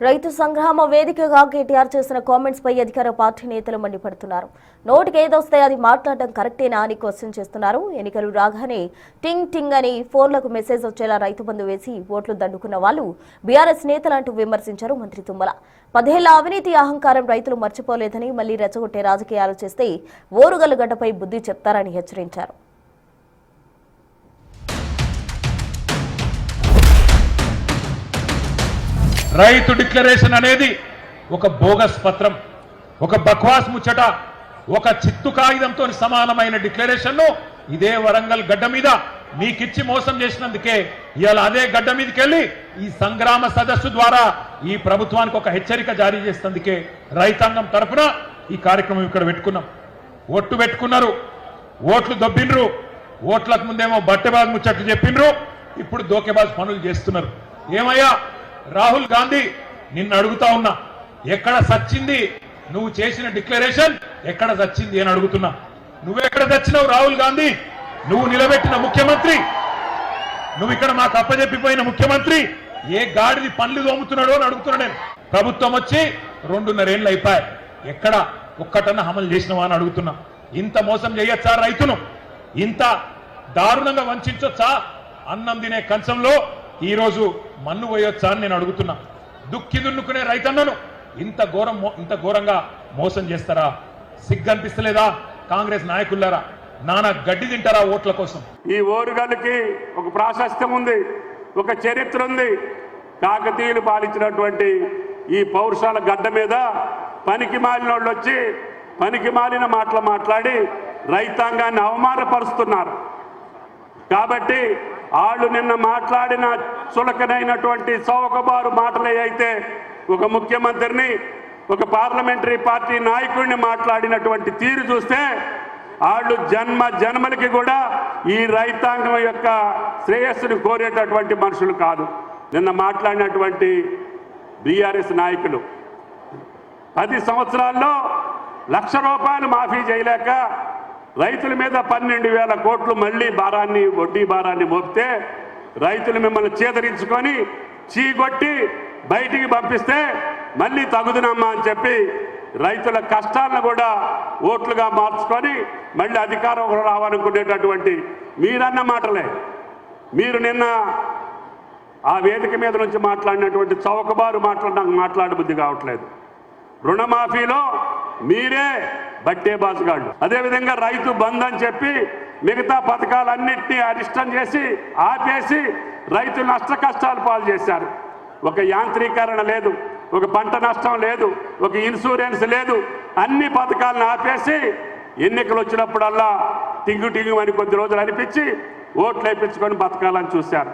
రైతు సంగ్రామ వేదికగా కేటీఆర్ చేసిన కామెంట్స్ పై అధికార పార్టీ నేతలు మండిపడుతున్నారు. నోటికి ఏదొస్తే అది మాట్లాడడం కరెక్టేనా అని క్వశ్చన్ చేస్తున్నారు. ఎన్నికలు రాగానే టింగ్ టింగ్ అని ఫోన్లకు మెసేజ్ వచ్చేలా రైతు బంధు వేసి ఓట్లు దండుకున్న వాళ్ళు బీఆర్ఎస్ నేతలంటూ విమర్శించారు మంత్రి తుమ్మల. 10 ఏళ్ల అవినీతి అహంకారం రైతులు మర్చిపోలేదని, మళ్లీ రెచ్చగొట్టే రాజకీయాలు చేస్తే ఓరుగల్లు గడ్డపై బుద్ధి చెప్తారని హెచ్చరించారు. రైతు డిక్లరేషన్ అనేది ఒక బోగస్ పత్రం, ఒక బక్వాస్ ముచ్చట, ఒక చిత్తు కాగితంతో సమానమైన డిక్లరేషన్ను ఇదే వరంగల్ గడ్డ మీద మీకిచ్చి మోసం చేసినందుకే ఇవాళ అదే గడ్డ మీదకి వెళ్ళి ఈ సంగ్రామ సదస్సు ద్వారా ఈ ప్రభుత్వానికి ఒక హెచ్చరిక జారీ చేసినందుకే రైతాంగం తరఫున ఈ కార్యక్రమం ఇక్కడ పెట్టుకున్నాం. ఓట్లు పెట్టుకున్నారు, ఓట్లు దొబ్బిండ్రు, ఓట్లకు ముందేమో బట్టెబాజ్ ముచ్చట్లు చెప్పిండ్రు, ఇప్పుడు దోకెబాజ్ పనులు చేస్తున్నారు. ఏమయ్యా రాహుల్ గాంధీ, నిన్ను అడుగుతా ఉన్నా, ఎక్కడ సచ్చింది నువ్వు చేసిన డిక్లరేషన్? ఎక్కడ సచ్చింది అని అడుగుతున్నా. నువ్వెక్కడ సచ్చినావు రాహుల్ గాంధీ? నువ్వు నిలబెట్టిన ముఖ్యమంత్రి, నువ్వు ఇక్కడ మాకు అప్పచెప్పిపోయిన ముఖ్యమంత్రి ఏ గాడిది పనులు దోముతున్నాడో అని అడుగుతున్నా నేను. ప్రభుత్వం వచ్చి 2.5 ఏళ్ళు అయిపోయాయి, ఎక్కడ ఒక్కటన్నా అమలు చేసినవా అని అడుగుతున్నా. ఇంత మోసం చేయొచ్చా రైతును? ఇంత దారుణంగా వంచొచ్చా? అన్నం తినే కంచంలో ఈరోజు మన్ను పోయొచ్చా అని నేను అడుగుతున్నా. దుక్కి దున్నుకునే రైతన్నను ఇంత ఘోరంగా మోసం చేస్తారా? సిగ్గనిపిస్తలేదా కాంగ్రెస్ నాయకులారా? నానా గడ్డి తింటారా ఓట్ల కోసం? ఈ ఓరుగల్లుకి ఒక ప్రాశస్త్యం ఉంది, ఒక చరిత్ర ఉంది. కాకతీయులు పాలించినటువంటి ఈ పౌరుషాల గడ్డ మీద పనికి మాలిన వాళ్ళు వచ్చి పనికి మాలిన మాటలు మాట్లాడి రైతాంగాన్ని అవమానపరుస్తున్నారు. కాబట్టి వాళ్ళు నిన్న మాట్లాడిన చులకనైనటువంటి చౌకబారు మాటలే అయితే ఒక ముఖ్యమంత్రిని, ఒక పార్లమెంటరీ పార్టీ నాయకుడిని మాట్లాడినటువంటి తీరు చూస్తే వాళ్ళు జన్మలకి కూడా ఈ రైతాంగం యొక్క శ్రేయస్సును కోరేటటువంటి మనుషులు కాదు. నిన్న మాట్లాడినటువంటి బీఆర్ఎస్ నాయకులు 10 సంవత్సరాల్లో ₹1,00,000 మాఫీ చేయలేక రైతుల మీద 12,000 కోట్లు మళ్ళీ వడ్డీ భారాన్ని మోపితే రైతులు మిమ్మల్ని చేదరించుకొని చీగొట్టి బయటికి పంపిస్తే మళ్ళీ తగుదునమ్మా అని చెప్పి రైతుల కష్టాలను కూడా ఓట్లుగా మార్చుకొని మళ్ళీ అధికారం రావాలనుకునేటటువంటి మీరన్న మాటలే. మీరు నిన్న ఆ వేదిక మీద నుంచి మాట్లాడినటువంటి చౌకబారు మాటలు నాకు మాట్లాడబుద్ధి కావట్లేదు. రుణమాఫీలో మీరే బట్టేబాజుగాళ్ళు. అదేవిధంగా రైతు బంధు అని చెప్పి మిగతా పథకాలన్నింటినీ అరిష్టం చేసి ఆపేసి రైతులు నష్ట కష్టాలు పాలు చేశారు. ఒక యాంత్రీకరణ లేదు, ఒక పంట నష్టం లేదు, ఒక ఇన్సూరెన్స్ లేదు. అన్ని పథకాలను ఆపేసి ఎన్నికలు వచ్చినప్పుడల్లా టింగు టింగు అని కొద్ది రోజులు అనిపించి ఓట్లు వేయించుకొని బతకాలని చూశారు.